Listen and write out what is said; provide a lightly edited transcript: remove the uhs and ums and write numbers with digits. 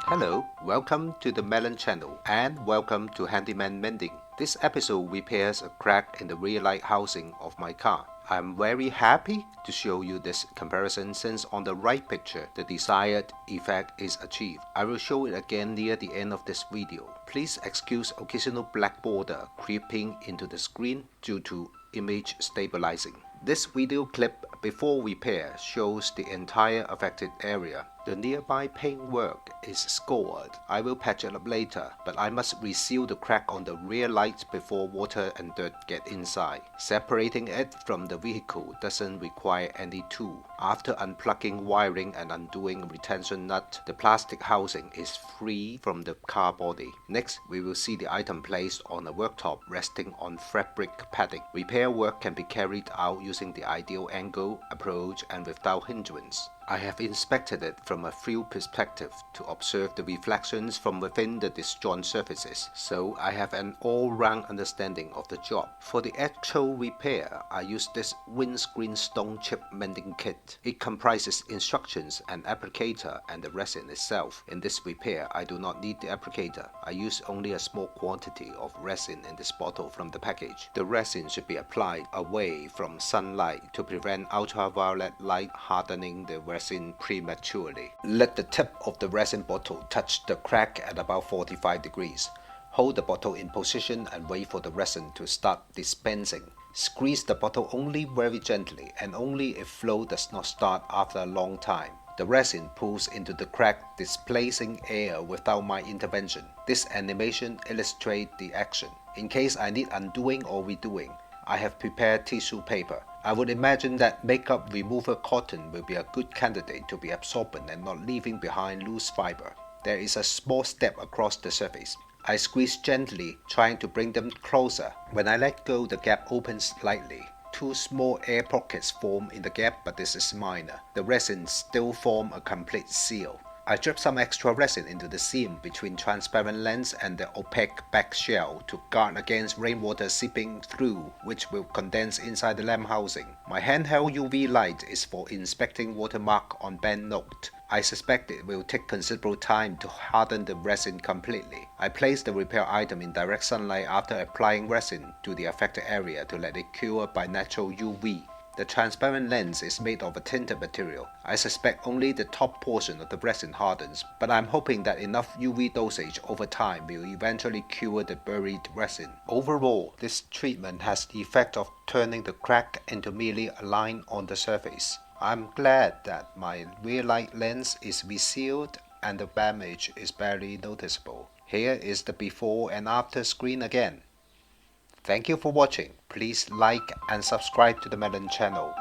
Hello, welcome to the Melon channel and welcome to Handyman Mending. This episode repairs a crack in the rear light housing of my car. I'm very happy to show you this comparison since on the right picture the desired effect is achieved. I will show it again near the end of this video. Please excuse occasional black border creeping into the screen due to image stabilizing. This video clip before repair shows the entire affected area. The nearby paintwork is scored. I will patch it up later, but I must reseal the crack on the rear light before water and dirt get inside. Separating it from the vehicle doesn't require any tool. After unplugging wiring and undoing retention nut, the plastic housing is free from the car body. Next, we will see the item placed on a worktop resting on fabric padding. Repair work can be carried out using the ideal angle, approach, and without hindrance. I have inspected it from a few perspectives to observe the reflections from within the disjoint surfaces, so I have an all-round understanding of the job. For the actual repair, I use this windscreen stone chip mending kit. It comprises instructions, an applicator, and the resin itself. In this repair, I do not need the applicator. I use only a small quantity of resin in this bottle from the package. The resin should be applied away from sunlight to prevent ultraviolet light hardening the resin prematurely. Let the tip of the resin bottle touch the crack at about 45 degrees. Hold the bottle in position and wait for the resin to start dispensing. Squeeze the bottle only very gently and only if flow does not start after a long time. The resin pulls into the crack, displacing air without my intervention. This animation illustrates the action. In case I need undoing or redoing, I have prepared tissue paper. I would imagine that makeup remover cotton will be a good candidate to be absorbent and not leaving behind loose fiber. There is a small step across the surface. I squeeze gently, trying to bring them closer. When I let go, the gap opens slightly. Two small air pockets form in the gap, but this is minor. The resin still forms a complete seal. I drip some extra resin into the seam between transparent lens and the opaque back shell to guard against rainwater seeping through, which will condense inside the lamp housing. My handheld UV light is for inspecting watermark on bent note. I suspect it will take considerable time to harden the resin completely. I place the repair item in direct sunlight after applying resin to the affected area to let it cure by natural UV. The transparent lens is made of a tinted material. I suspect only the top portion of the resin hardens, but I'm hoping that enough UV dosage over time will eventually cure the buried resin. Overall, this treatment has the effect of turning the crack into merely a line on the surface. I'm glad that my rear light lens is resealed and the damage is barely noticeable. Here is the before and after screen again. Thank you for watching. Please like and subscribe to the Melon channel.